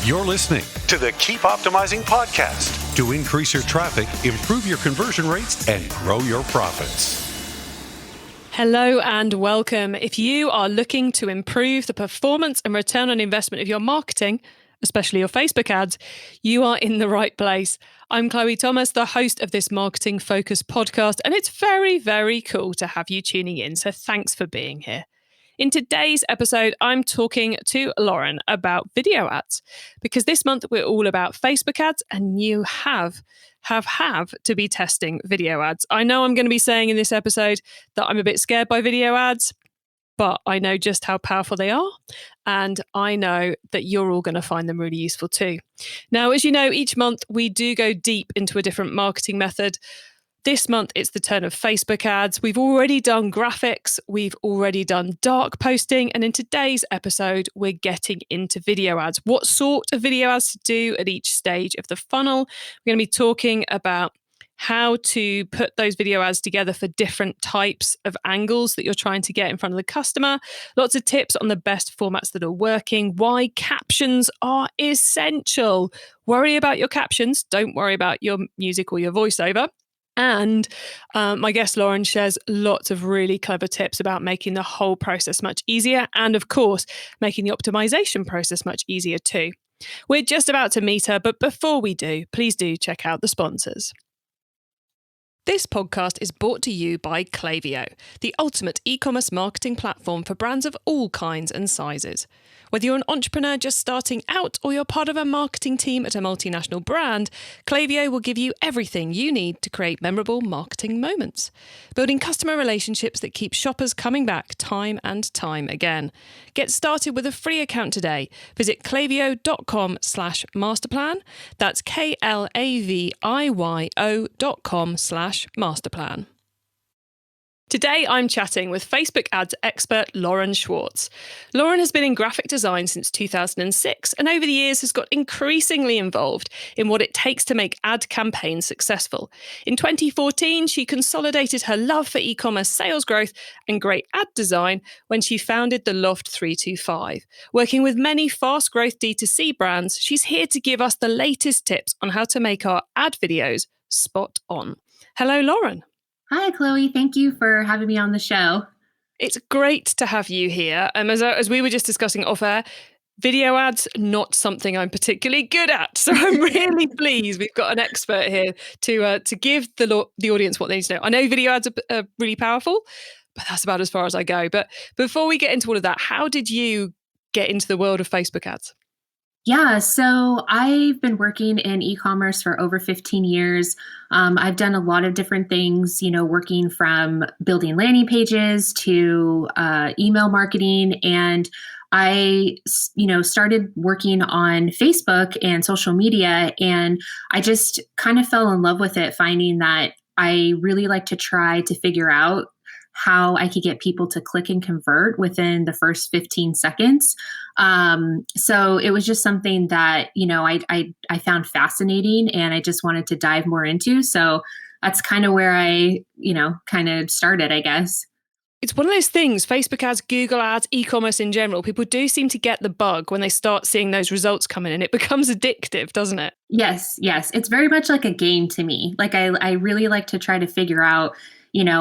You're listening to the Keep Optimizing podcast to increase your traffic, improve your conversion rates, and grow your profits. Hello and welcome. If you are looking to improve the performance and return on investment of your marketing, especially your Facebook ads, you are in the right place. I'm Chloe Thomas, the host of this marketing focused podcast, and it's very, very cool to have you tuning in. So thanks for being here. In today's episode, I'm talking to Lauren about video ads because this month we're all about Facebook ads and you have to be testing video ads. I know I'm going to be saying in this episode that I'm a bit scared by video ads, but I know just how powerful they are. And I know that you're all going to find them really useful too. Now, as you know, each month we do go deep into a different marketing method. This month, it's the turn of Facebook ads. We've already done graphics. We've already done dark posting. And in today's episode, we're getting into video ads. What sort of video ads to do at each stage of the funnel? We're going to be talking about how to put those video ads together for different types of angles that you're trying to get in front of the customer. Lots of tips on the best formats that are working, why captions are essential. Worry about your captions. Don't worry about your music or your voiceover. And my guest Lauren shares lots of really clever tips about making the whole process much easier and, of course, making the optimization process much easier too. We're just about to meet her, but before we do, please do check out the sponsors. This podcast is brought to you by Klaviyo, the ultimate e-commerce marketing platform for brands of all kinds and sizes. Whether you're an entrepreneur just starting out or you're part of a marketing team at a multinational brand, Klaviyo will give you everything you need to create memorable marketing moments, building customer relationships that keep shoppers coming back time and time again. Get started with a free account today. Visit klaviyo.com/masterplan. That's KLAVIYO.com/masterplan. Today, I'm chatting with Facebook ads expert Lauren Schwartz. Lauren has been in graphic design since 2006 and over the years has got increasingly involved in what it takes to make ad campaigns successful. In 2014, she consolidated her love for e-commerce sales growth and great ad design when she founded the Loft 325. Working with many fast growth D2C brands, she's here to give us the latest tips on how to make our ad videos spot on. Hello, Lauren. Hi, Chloe. Thank you for having me on the show. It's great to have you here. As we were just discussing off air, video ads, not something I'm particularly good at. So I'm really pleased we've got an expert here to give the audience what they need to know. I know video ads are really powerful, but that's about as far as I go. But before we get into all of that, how did you get into the world of Facebook ads? Yeah, so I've been working in e-commerce for over 15 years. I've done a lot of different things, working from building landing pages to email marketing. And I, started working on Facebook and social media, and I just kind of fell in love with it, finding that I really like to try to figure out how I could get people to click and convert within the first 15 seconds. So it was just something that, I found fascinating and I just wanted to dive more into. So that's kind of where I, kind of started, I guess. It's one of those things, Facebook ads, Google ads, e-commerce in general, people do seem to get the bug when they start seeing those results come in and it becomes addictive, doesn't it? Yes. It's very much like a game to me. Like I really like to try to figure out,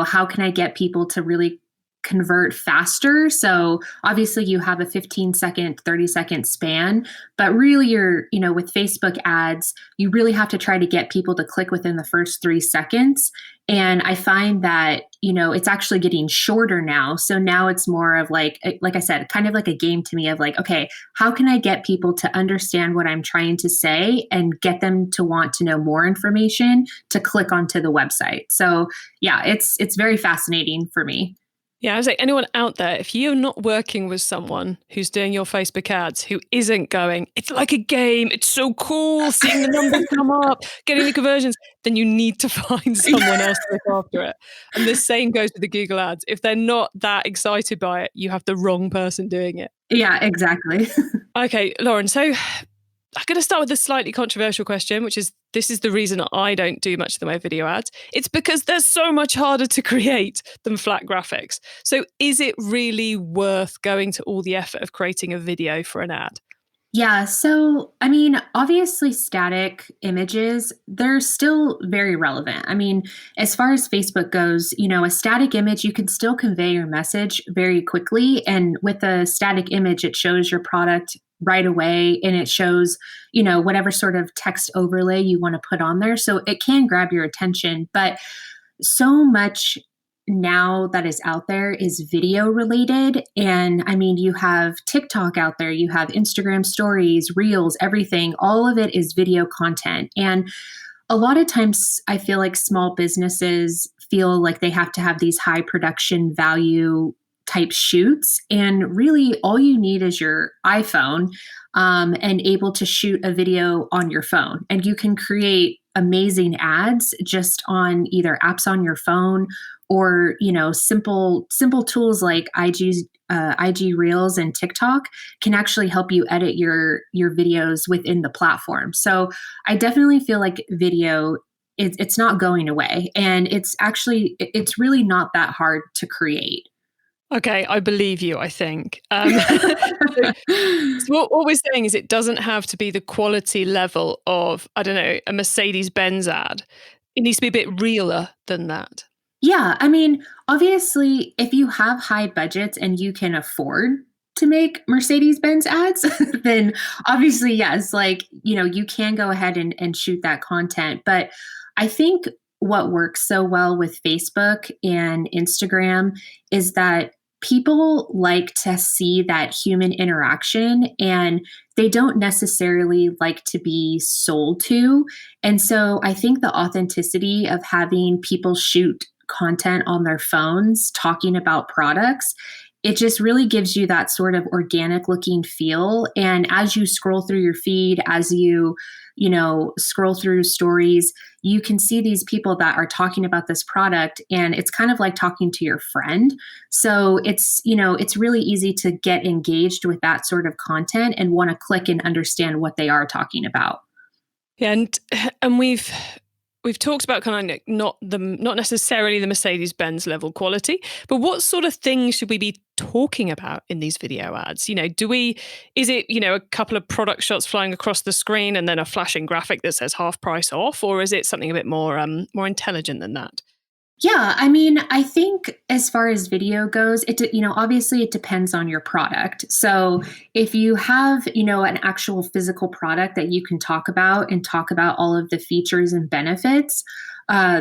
how can I get people to really convert faster? So obviously you have a 15-second, 30-second span, but really with Facebook ads, you really have to try to get people to click within the first 3 seconds. And I find that, it's actually getting shorter now. So now it's more of like I said, kind of like a game to me of like, okay, how can I get people to understand what I'm trying to say and get them to want to know more information to click onto the website? So yeah, it's very fascinating for me. Yeah, I was like, anyone out there, if you're not working with someone who's doing your Facebook ads, who isn't going, it's like a game, it's so cool, seeing the numbers come up, getting the conversions, then you need to find someone else to look after it. And the same goes with the Google ads. If they're not that excited by it, you have the wrong person doing it. Yeah, exactly. Okay, Lauren, so I'm going to start with a slightly controversial question, which is, this is the reason I don't do much of the way video ads. It's because they're so much harder to create than flat graphics. So is it really worth going to all the effort of creating a video for an ad? Yeah, so I mean, obviously, static images, they're still very relevant. I mean, as far as Facebook goes, a static image, you can still convey your message very quickly. And with a static image, it shows your product right away and it shows, whatever sort of text overlay you want to put on there. So it can grab your attention. But so much now that is out there is video related. And I mean, you have TikTok out there, you have Instagram stories, reels, everything. All of it is video content. And a lot of times I feel like small businesses feel like they have to have these high production value type shoots. And really, all you need is your iPhone and able to shoot a video on your phone. And you can create amazing ads just on either apps on your phone or simple tools like IG Reels and TikTok can actually help you edit your videos within the platform. So I definitely feel like video it's not going away, and it's really not that hard to create. Okay, I believe you, I think. So what we're saying is it doesn't have to be the quality level of, I don't know, a Mercedes-Benz ad. It needs to be a bit realer than that. Yeah, I mean, obviously, if you have high budgets and you can afford to make Mercedes-Benz ads, then obviously, yes, you can go ahead and shoot that content. But I think what works so well with Facebook and Instagram is that people like to see that human interaction and they don't necessarily like to be sold to. And so I think the authenticity of having people shoot content on their phones talking about products, it just really gives you that sort of organic looking feel. And as you scroll through your feed, as you scroll through stories, you can see these people that are talking about this product, and it's kind of like talking to your friend. So it's really easy to get engaged with that sort of content and want to click and understand what they are talking about. Yeah, and we've talked about kind of not necessarily the Mercedes-Benz level quality, but what sort of things should we be talking about in these video ads? Is it a couple of product shots flying across the screen and then a flashing graphic that says half price off, or is it something a bit more intelligent than that? Yeah, I mean, I think as far as video goes, obviously it depends on your product. So if you have, an actual physical product that you can talk about and talk about all of the features and benefits,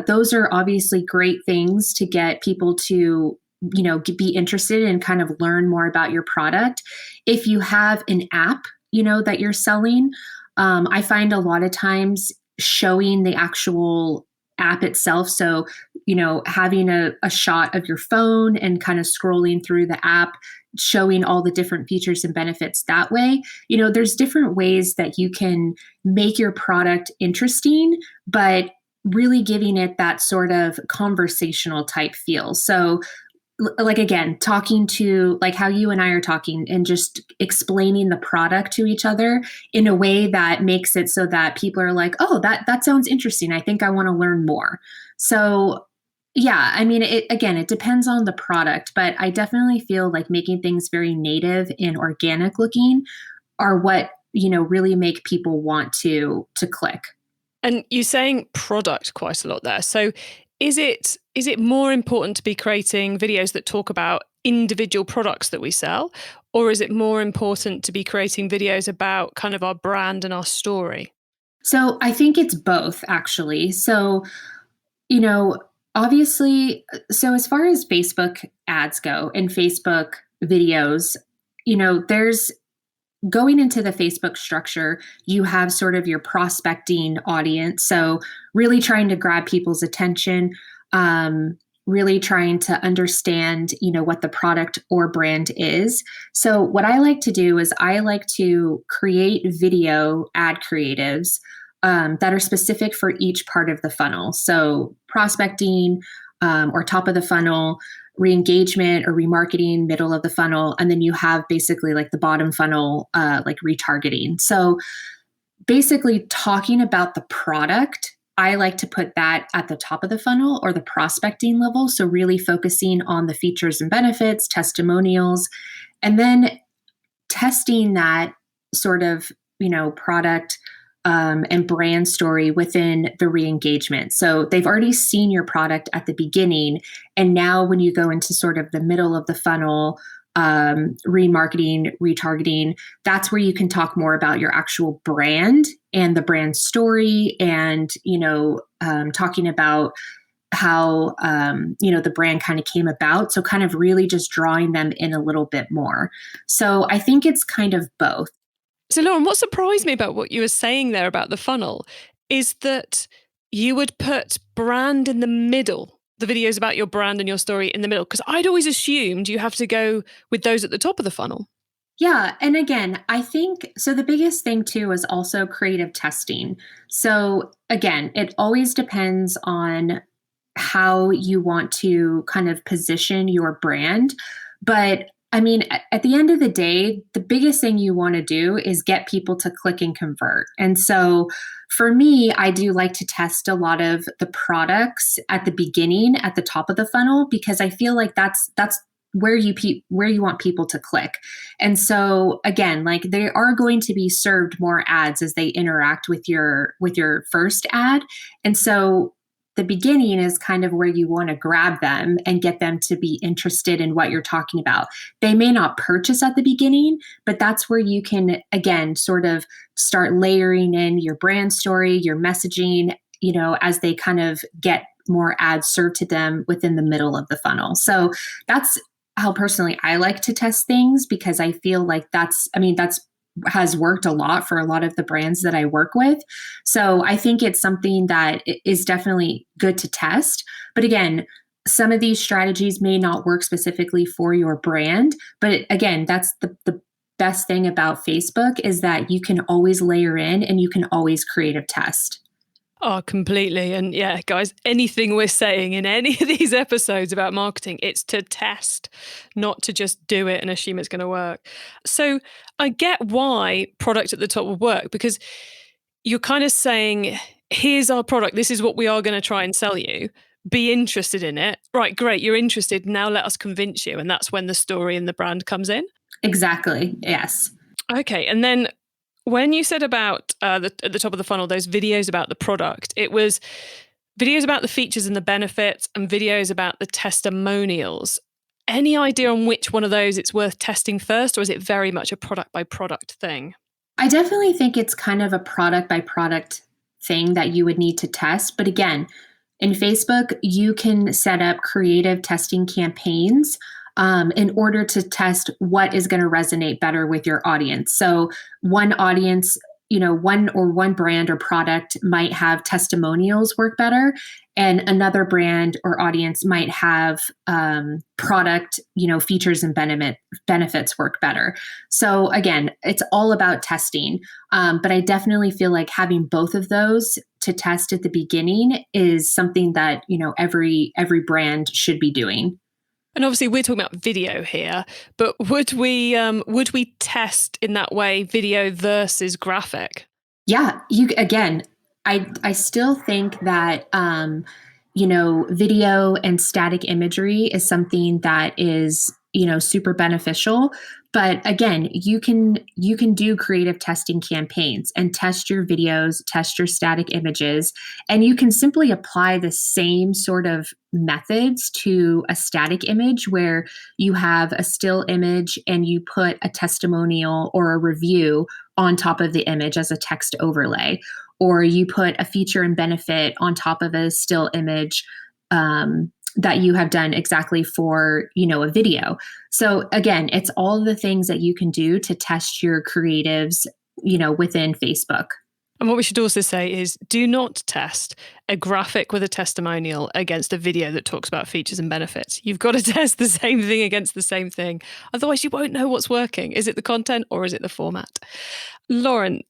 those are obviously great things to get people to, be interested and kind of learn more about your product. If you have an app, that you're selling, I find a lot of times showing the actual app itself. So, having a shot of your phone and kind of scrolling through the app, showing all the different features and benefits that way. There's different ways that you can make your product interesting, but really giving it that sort of conversational type feel. So like, again, talking to like how you and I are talking and just explaining the product to each other in a way that makes it so that people are like, oh, that sounds interesting. I think I want to learn more. So yeah, I mean, it depends on the product, but I definitely feel like making things very native and organic looking are what, really make people want to click. And you're saying product quite a lot there. So is it more important to be creating videos that talk about individual products that we sell, or is it more important to be creating videos about kind of our brand and our story? So I think it's both, actually. So, obviously, so as far as Facebook ads go and Facebook videos, there's going into the Facebook structure, you have sort of your prospecting audience. So really trying to grab people's attention, really trying to understand, what the product or brand is. So what I like to do is I like to create video ad creatives that are specific for each part of the funnel. So prospecting or top of the funnel, re-engagement or remarketing, middle of the funnel, and then you have basically like the bottom funnel, like retargeting. So basically talking about the product, I like to put that at the top of the funnel or the prospecting level. So really focusing on the features and benefits, testimonials, and then testing that sort of, product and brand story within the re-engagement. So they've already seen your product at the beginning. And now when you go into sort of the middle of the funnel, remarketing, retargeting, that's where you can talk more about your actual brand and the brand story and, talking about how, the brand kind of came about. So kind of really just drawing them in a little bit more. So I think it's kind of both. So Lauren, what surprised me about what you were saying there about the funnel is that you would put brand in the middle, the videos about your brand and your story in the middle, because I'd always assumed you have to go with those at the top of the funnel. Yeah. And again, I think so. The biggest thing too is also creative testing. So again, it always depends on how you want to kind of position your brand. But I mean, at the end of the day, the biggest thing you want to do is get people to click and convert. And so for me, I do like to test a lot of the products at the beginning, at the top of the funnel, because I feel like that's where you want people to click. And so again, like they are going to be served more ads as they interact with your first ad. And so the beginning is kind of where you want to grab them and get them to be interested in what you're talking about. They may not purchase at the beginning, but that's where you can, again, sort of start layering in your brand story, your messaging, as they kind of get more ads served to them within the middle of the funnel. So that's how personally I like to test things, because I feel like that's has worked a lot for a lot of the brands that I work with. So I think it's something that is definitely good to test. But again, some of these strategies may not work specifically for your brand. But again, that's the best thing about Facebook is that you can always layer in and you can always creative test. Oh, completely. And yeah, guys, anything we're saying in any of these episodes about marketing, it's to test, not to just do it and assume it's going to work. So I get why product at the top will work, because you're kind of saying, here's our product. This is what we are going to try and sell you. Be interested in it. Right, great. You're interested. Now let us convince you. And that's when the story and the brand comes in. Exactly. Yes. Okay. And then when you said about at the top of the funnel, those videos about the product, it was videos about the features and the benefits and videos about the testimonials. Any idea on which one of those it's worth testing first, or is it very much a product by product thing? I definitely think it's kind of a product by product thing that you would need to test. But again, in Facebook, you can set up creative testing campaigns in order to test what is going to resonate better with your audience. So one audience, one brand or product might have testimonials work better, and another brand or audience might have product, features and benefits work better. So again, it's all about testing. But I definitely feel like having both of those to test at the beginning is something that, every brand should be doing. And obviously we're talking about video here, but would we test in that way video versus graphic? Yeah, I still think that video and static imagery is something that is, super beneficial. But again, you can do creative testing campaigns and test your videos, test your static images, and you can simply apply the same sort of methods to a static image where you have a still image and you put a testimonial or a review on top of the image as a text overlay, or you put a feature and benefit on top of a still image that you have done exactly for, a video. So again, it's all the things that you can do to test your creatives, within Facebook. And what we should also say is do not test a graphic with a testimonial against a video that talks about features and benefits. You've got to test the same thing against the same thing. Otherwise, you won't know what's working. Is it the content or is it the format? Lauren,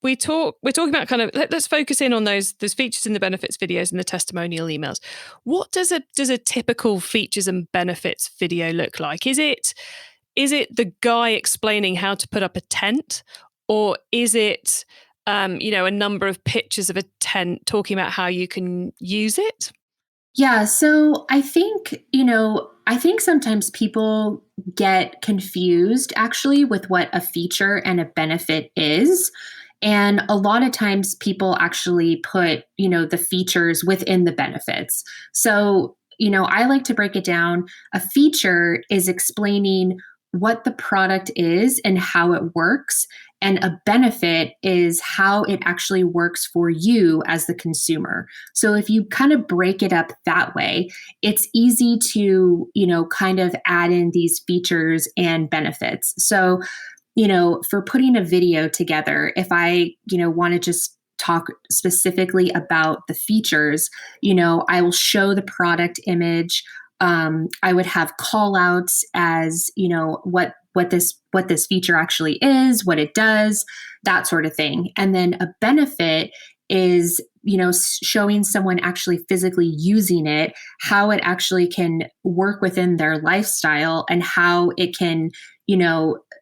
we're talking about kind of, let's focus in on those features and the benefits videos and the testimonial emails. What does a typical features and benefits video look like? Is it the guy explaining how to put up a tent, or is it a number of pictures of a tent talking about how you can use it? Yeah, so I think sometimes people get confused actually with what a feature and a benefit is. And a lot of times people actually put, the features within the benefits. So, I like to break it down. A feature is explaining what the product is and how it works. And a benefit is how it actually works for you as the consumer. So if you kind of break it up that way, it's easy to, kind of add in these features and benefits. So, for putting a video together, if I, want to just talk specifically about the features, I will show the product image. I would have call outs as, what this feature actually is, what it does, that sort of thing. And then a benefit is, showing someone actually physically using it, how it actually can work within their lifestyle and how it can,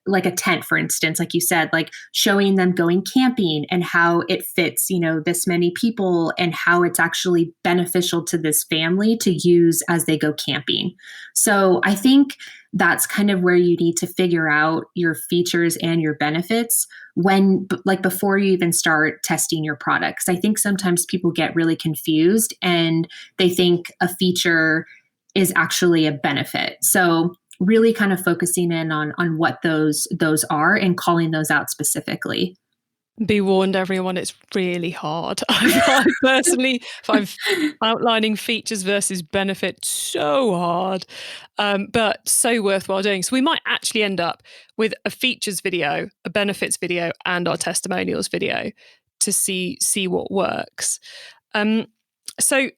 like a tent, for instance, like you said, like showing them going camping and how it fits, this many people and how it's actually beneficial to this family to use as they go camping. So I think that's kind of where you need to figure out your features and your benefits when, like, before you even start testing your products. I think sometimes people get really confused and they think a feature is actually a benefit. So really kind of focusing in on what those are and calling those out specifically. Be warned, everyone, it's really hard. I personally find outlining features versus benefit so hard, but so worthwhile doing. So we might actually end up with a features video, a benefits video, and our testimonials video to see what works. So,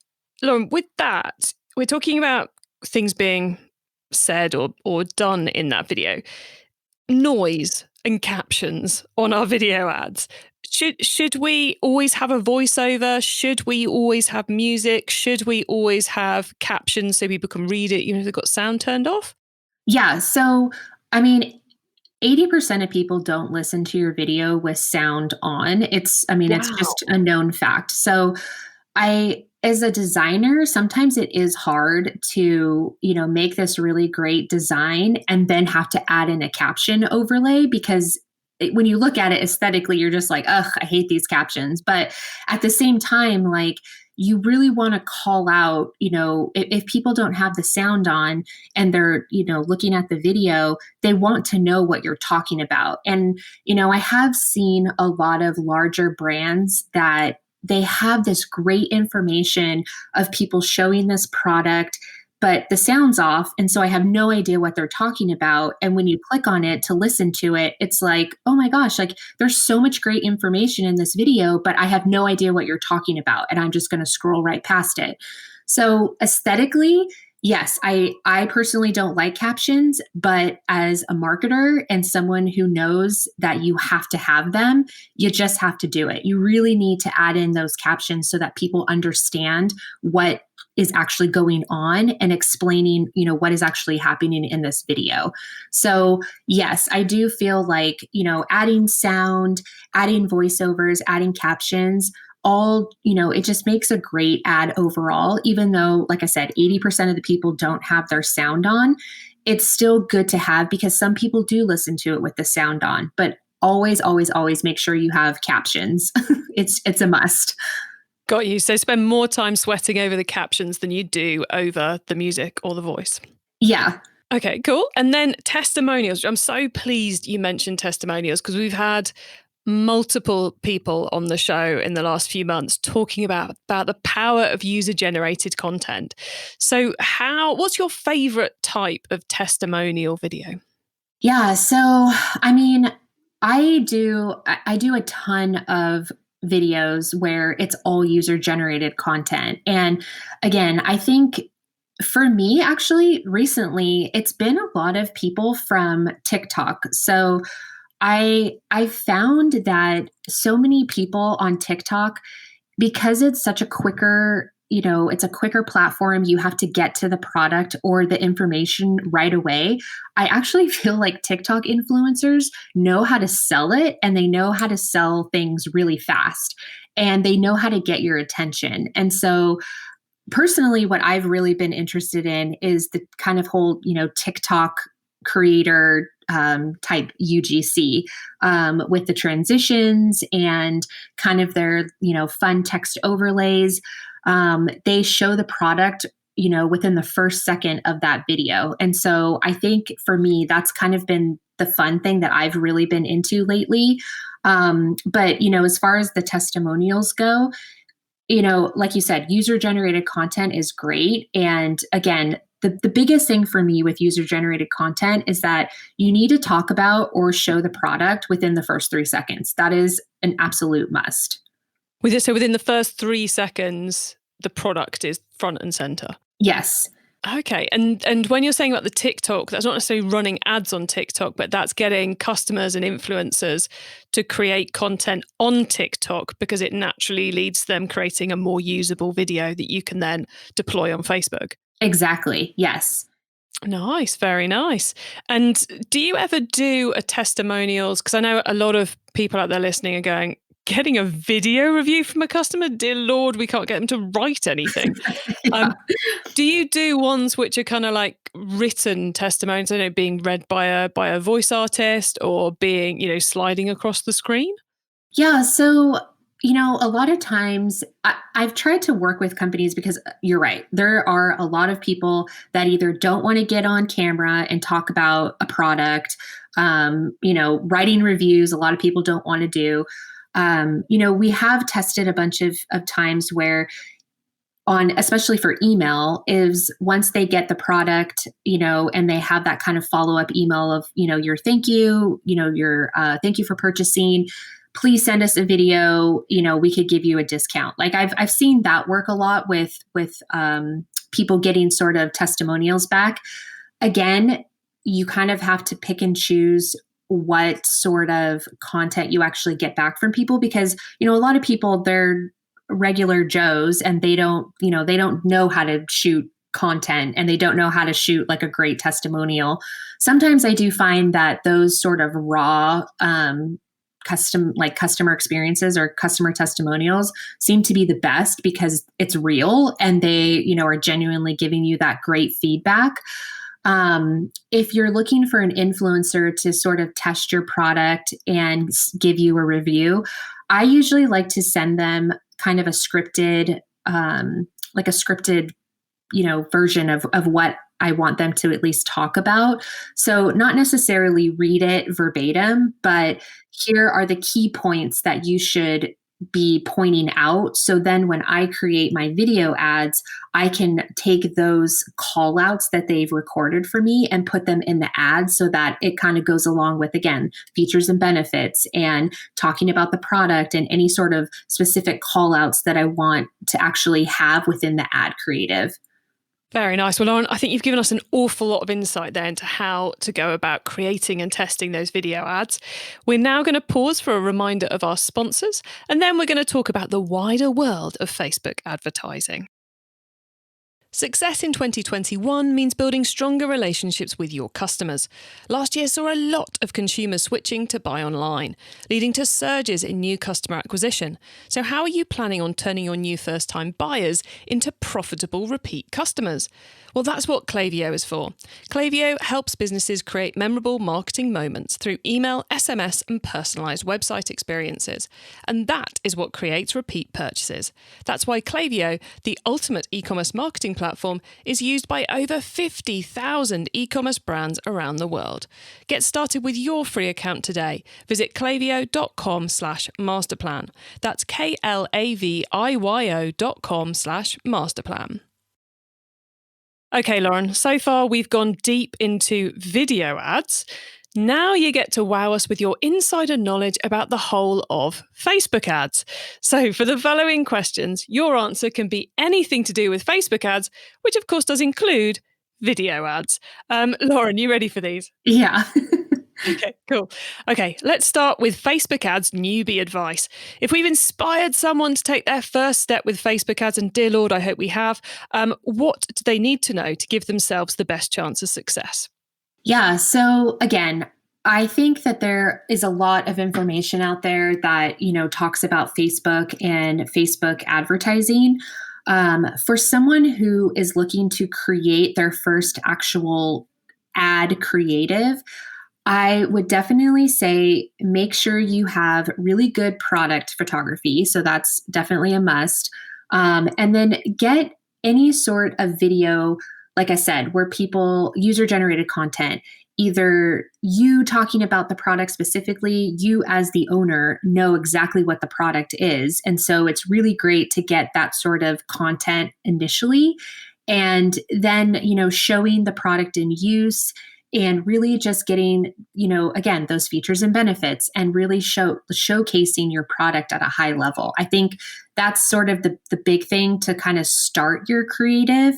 Lauren, with that, we're talking about things being said or done in that video. Noise and captions on our video ads. Should we always have a voiceover? Should we always have music? Should we always have captions so people can read it, they've got sound turned off? Yeah. So, I mean, 80% of people don't listen to your video with sound on. It's Wow. just a known fact. So as a designer, sometimes it is hard to, make this really great design and then have to add in a caption overlay because when you look at it aesthetically, you're just like, ugh, I hate these captions. But at the same time, like, you really want to call out, if people don't have the sound on and they're, looking at the video, they want to know what you're talking about. And, I have seen a lot of larger brands that they have this great information of people showing this product, but the sound's off. And so I have no idea what they're talking about. And when you click on it to listen to it, it's like, oh my gosh, like there's so much great information in this video, but I have no idea what you're talking about. And I'm just going to scroll right past it. So aesthetically, yes, I personally don't like captions, but as a marketer and someone who knows that you have to have them, you just have to do it. You really need to add in those captions so that people understand what is actually going on and explaining, what is actually happening in this video. So yes, I do feel like, adding sound, adding voiceovers, adding captions, all, it just makes a great ad overall, even though, like I said, 80% of the people don't have their sound on. It's still good to have because some people do listen to it with the sound on, but always, always, always make sure you have captions. It's a must. Got you. So spend more time sweating over the captions than you do over the music or the voice. Yeah. Okay, cool. And then testimonials. I'm so pleased you mentioned testimonials because we've had multiple people on the show in the last few months talking about the power of user-generated content. So what's your favorite type of testimonial video? Yeah. So, I do a ton of videos where it's all user generated content. And again, I think for me, actually, recently, it's been a lot of people from TikTok. So I found that so many people on TikTok, because it's such a quicker, it's a quicker platform, you have to get to the product or the information right away. I actually feel like TikTok influencers know how to sell it and they know how to sell things really fast and they know how to get your attention. And so personally, what I've really been interested in is the kind of whole, TikTok creator type UGC with the transitions and kind of their, fun text overlays. They show the product, within the first second of that video. And so I think for me, that's kind of been the fun thing that I've really been into lately. But, as far as the testimonials go, like you said, user generated content is great. And again, the biggest thing for me with user generated content is that you need to talk about or show the product within the first 3 seconds. That is an absolute must. So within the first 3 seconds, the product is front and center. Yes. Okay. And when you're saying about the TikTok, that's not necessarily running ads on TikTok, but that's getting customers and influencers to create content on TikTok because it naturally leads to them creating a more usable video that you can then deploy on Facebook. Exactly. Yes. Nice. Very nice. And do you ever do a testimonials? Because I know a lot of people out there listening are going, getting a video review from a customer? Dear Lord, we can't get them to write anything. Yeah. Do you do ones which are kind of like written testimonials, being read by a voice artist or being, sliding across the screen? Yeah. So, a lot of times I've tried to work with companies because you're right. There are a lot of people that either don't want to get on camera and talk about a product, writing reviews, a lot of people don't want to do. We have tested a bunch of times where especially for email, is once they get the product, and they have that kind of follow-up email of, your thank you, your thank you for purchasing, please send us a video, we could give you a discount. Like I've seen that work a lot with people getting sort of testimonials back. Again, you kind of have to pick and choose what sort of content you actually get back from people, because, a lot of people, they're regular Joes and they don't know how to shoot content and they don't know how to shoot like a great testimonial. Sometimes I do find that those sort of raw, customer experiences or customer testimonials seem to be the best because it's real and they, are genuinely giving you that great feedback. If you're looking for an influencer to sort of test your product and give you a review, I usually like to send them kind of a scripted, version of what I want them to at least talk about. So not necessarily read it verbatim, but here are the key points that you should be pointing out. So then when I create my video ads, I can take those call outs that they've recorded for me and put them in the ad so that it kind of goes along with, again, features and benefits and talking about the product and any sort of specific call outs that I want to actually have within the ad creative. Very nice. Well, Lauren, I think you've given us an awful lot of insight there into how to go about creating and testing those video ads. We're now going to pause for a reminder of our sponsors, and then we're going to talk about the wider world of Facebook advertising. Success in 2021 means building stronger relationships with your customers. Last year saw a lot of consumers switching to buy online, leading to surges in new customer acquisition. So how are you planning on turning your new first-time buyers into profitable repeat customers? Well, that's what Klaviyo is for. Klaviyo helps businesses create memorable marketing moments through email, SMS, and personalized website experiences. And that is what creates repeat purchases. That's why Klaviyo, the ultimate e-commerce marketing platform, is used by over 50,000 e-commerce brands around the world. Get started with your free account today. Visit klaviyo.com/masterplan. That's klaviyo.com/masterplan. Okay, Lauren, so far we've gone deep into video ads. Now you get to wow us with your insider knowledge about the whole of Facebook ads. So for the following questions, your answer can be anything to do with Facebook ads, which of course does include video ads. Lauren, you ready for these? Yeah. Okay, cool. Okay, let's start with Facebook ads newbie advice. If we've inspired someone to take their first step with Facebook ads, and dear Lord, I hope we have, what do they need to know to give themselves the best chance of success? Yeah. So again, I think that there is a lot of information out there that, talks about Facebook and Facebook advertising. For someone who is looking to create their first actual ad creative, I would definitely say make sure you have really good product photography. So that's definitely a must. And then get any sort of video, like I said, where people user generated content, either you talking about the product specifically, you as the owner know exactly what the product is. And so it's really great to get that sort of content initially. And then, showing the product in use and really just getting, again, those features and benefits and really showcasing your product at a high level. I think that's sort of the big thing to kind of start your creative,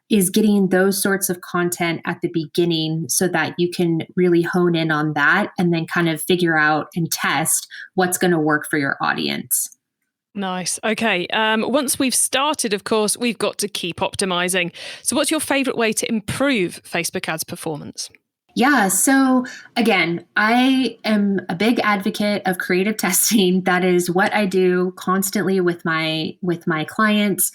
is getting those sorts of content at the beginning so that you can really hone in on that and then kind of figure out and test what's going to work for your audience. Nice. Okay. Once we've started, of course, we've got to keep optimizing. So what's your favorite way to improve Facebook ads performance? Yeah. So again, I am a big advocate of creative testing. That is what I do constantly with my clients.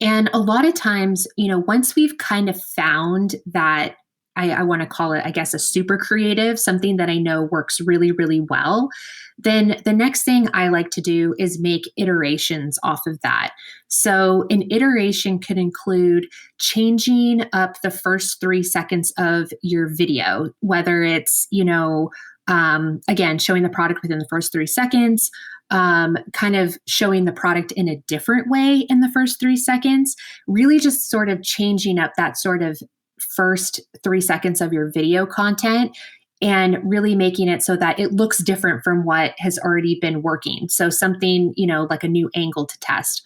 And a lot of times, once we've kind of found that I want to call it, I guess, a super creative, something that I know works really, really well, then the next thing I like to do is make iterations off of that. So an iteration could include changing up the first 3 seconds of your video, whether it's, again, showing the product within the first 3 seconds, kind of showing the product in a different way in the first 3 seconds, really just sort of changing up that sort of first 3 seconds of your video content and really making it so that it looks different from what has already been working. So something, like a new angle to test.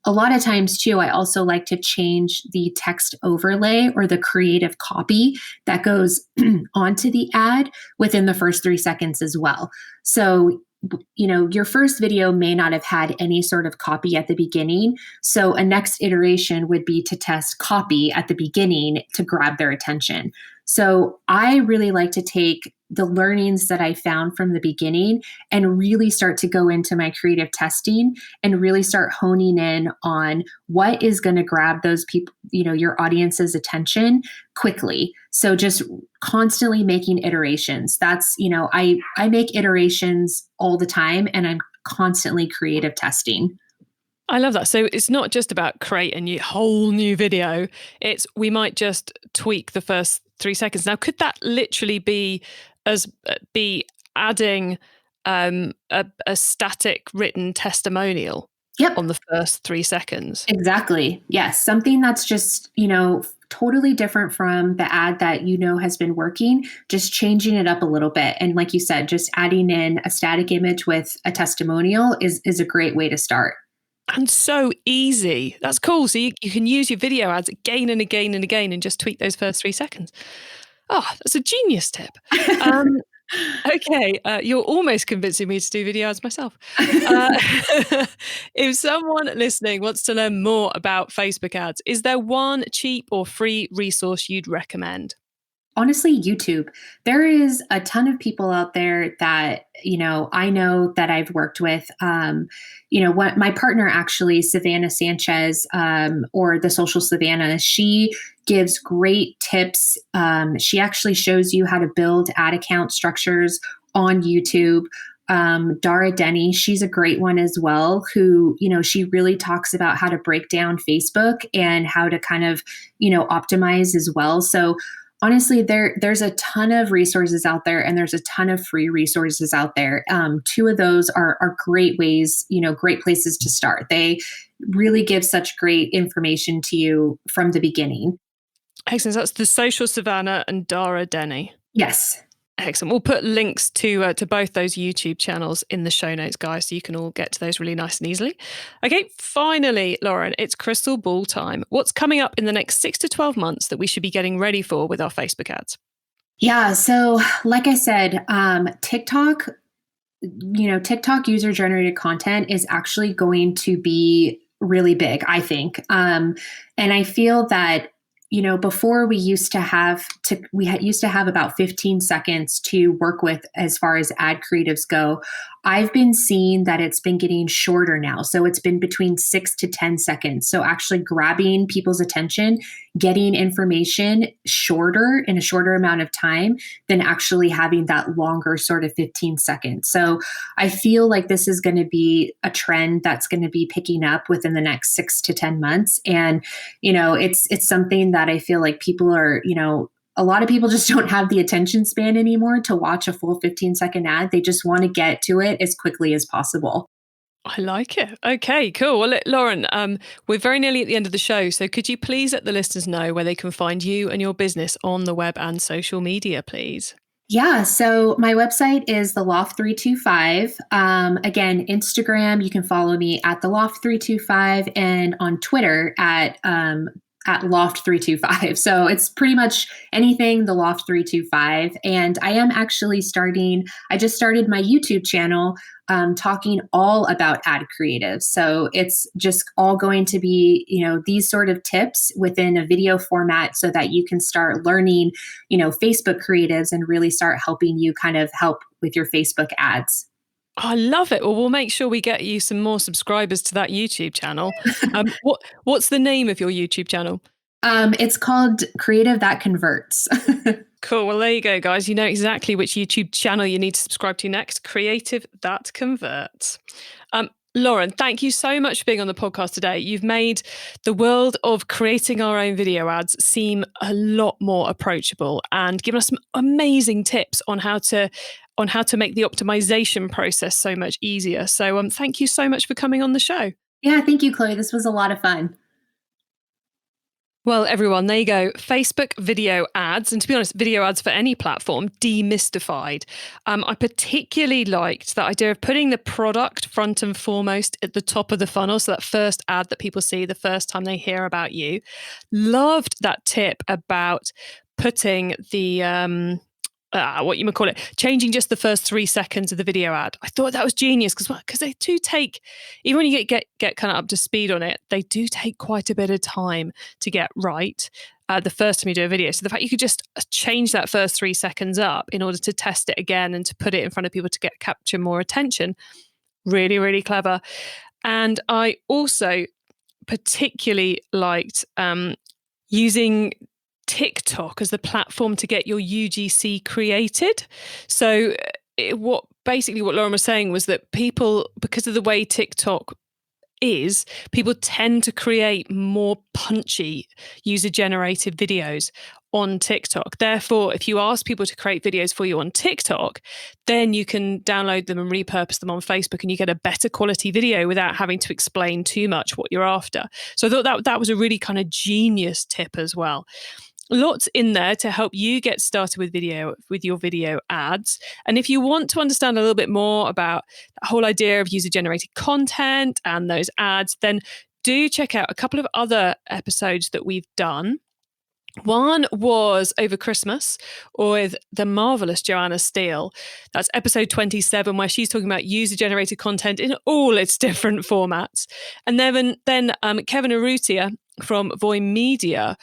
A lot of times too, I also like to change the text overlay or the creative copy that goes onto the ad within the first 3 seconds as well. So your first video may not have had any sort of copy at the beginning. So a next iteration would be to test copy at the beginning to grab their attention. So I really like to take the learnings that I found from the beginning and really start to go into my creative testing and really start honing in on what is going to grab those people, your audience's attention quickly. So just constantly making iterations. That's, I make iterations all the time and I'm constantly creative testing. I love that. So it's not just about create a whole new video. It's we might just tweak the first 3 seconds. Now, could that literally be adding a static written testimonial Yep. on the first 3 seconds? Exactly. Yes. Something that's just, totally different from the ad that has been working, just changing it up a little bit. And like you said, just adding in a static image with a testimonial is a great way to start. And so easy. That's cool. So you can use your video ads again and again and again and just tweak those first 3 seconds. Oh, that's a genius tip. Okay, you're almost convincing me to do video ads myself. If someone listening wants to learn more about Facebook ads, is there one cheap or free resource you'd recommend? Honestly, YouTube. There is a ton of people out there that, I know that I've worked with. What my partner actually, Savannah Sanchez, or the Social Savannah, she gives great tips. She actually shows you how to build ad account structures on YouTube. Dara Denny, she's a great one as well, who, she really talks about how to break down Facebook and how to kind of, optimize as well. So honestly, there's a ton of resources out there and there's a ton of free resources out there. 2 of those are great ways, great places to start. They really give such great information to you from the beginning. Excellent. That's the Social Savannah and Dara Denny. Yes. Excellent. We'll put links to both those YouTube channels in the show notes, guys, so you can all get to those really nice and easily. Okay, finally, Lauren, it's crystal ball time. What's coming up in the next 6 to 12 months that we should be getting ready for with our Facebook ads? Yeah. So like I said, TikTok user generated content is actually going to be really big, I think. And I feel that before we used to have about 15 seconds to work with as far as ad creatives go. I've been seeing that it's been getting shorter now. So it's been between 6 to 10 seconds. So actually grabbing people's attention, getting information shorter in a shorter amount of time than actually having that longer sort of 15 seconds. So I feel like this is going to be a trend that's going to be picking up within the next 6 to 10 months. And, it's something that I feel like people are, a lot of people just don't have the attention span anymore to watch a full 15-second ad. They just want to get to it as quickly as possible. I like it. Okay, cool. Well, Lauren, we're very nearly at the end of the show. So could you please let the listeners know where they can find you and your business on the web and social media, please? Yeah, so my website is the Loft 325. Again, Instagram, you can follow me at the Loft 325, and on Twitter at Loft 325. So it's pretty much anything the Loft 325. And I am actually I just started my YouTube channel talking all about ad creatives. So it's just all going to be, these sort of tips within a video format so that you can start learning, Facebook creatives and really start helping you kind of help with your Facebook ads. I love it. Well, we'll make sure we get you some more subscribers to that YouTube channel. What's the name of your YouTube channel? It's called Creative That Converts. Cool. Well, there you go, guys. You know exactly which YouTube channel you need to subscribe to next. Creative That Converts. Lauren, thank you so much for being on the podcast today. You've made the world of creating our own video ads seem a lot more approachable and given us some amazing tips on how to make the optimization process so much easier. So thank you so much for coming on the show. Yeah, thank you, Chloe. This was a lot of fun. Well, everyone, there you go. Facebook video ads, and to be honest, video ads for any platform, demystified. I particularly liked that idea of putting the product front and foremost at the top of the funnel. So that first ad that people see the first time they hear about you. Loved that tip about putting the changing just the first 3 seconds of the video ad. I thought that was genius because they do take, even when you get kind of up to speed on it, they do take quite a bit of time to get right the first time you do a video. So the fact you could just change that first 3 seconds up in order to test it again and to put it in front of people to capture more attention, really, really clever. And I also particularly liked using TikTok as the platform to get your UGC created. So what Lauren was saying was that people, because of the way TikTok is, people tend to create more punchy user-generated videos on TikTok. Therefore, if you ask people to create videos for you on TikTok, then you can download them and repurpose them on Facebook and you get a better quality video without having to explain too much what you're after. So I thought that was a really kind of genius tip as well. Lots in there to help you get started with your video ads. And if you want to understand a little bit more about the whole idea of user-generated content and those ads, then do check out a couple of other episodes that we've done. One was over Christmas with the marvelous Joanna Steele. That's episode 27, where she's talking about user-generated content in all its different formats. And then Kevin Urrutia from Voy Media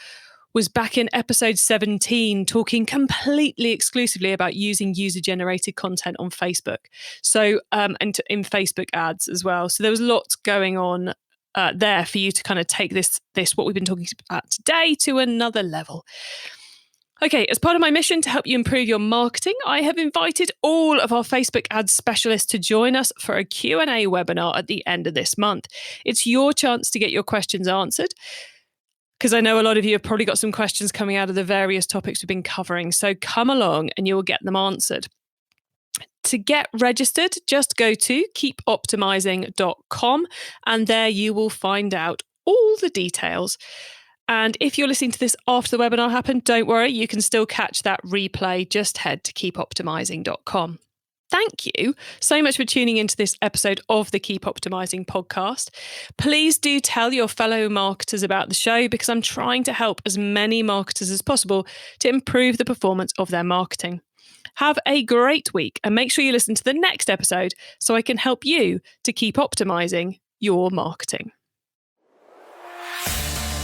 was back in episode 17 talking completely exclusively about using user-generated content on Facebook. So, and in Facebook ads as well. So there was lots going on there for you to kind of take this what we've been talking about today to another level. Okay, as part of my mission to help you improve your marketing, I have invited all of our Facebook ads specialists to join us for a Q&A webinar at the end of this month. It's your chance to get your questions answered, because I know a lot of you have probably got some questions coming out of the various topics we've been covering. So come along and you'll get them answered. To get registered, just go to keepoptimizing.com and there you will find out all the details. And if you're listening to this after the webinar happened, don't worry, you can still catch that replay. Just head to keepoptimizing.com. Thank you so much for tuning into this episode of the Keep Optimizing podcast. Please do tell your fellow marketers about the show, because I'm trying to help as many marketers as possible to improve the performance of their marketing. Have a great week and make sure you listen to the next episode so I can help you to keep optimizing your marketing.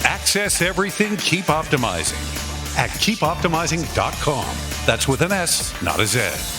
Access everything Keep Optimizing at keepoptimizing.com. That's with an S, not a Z.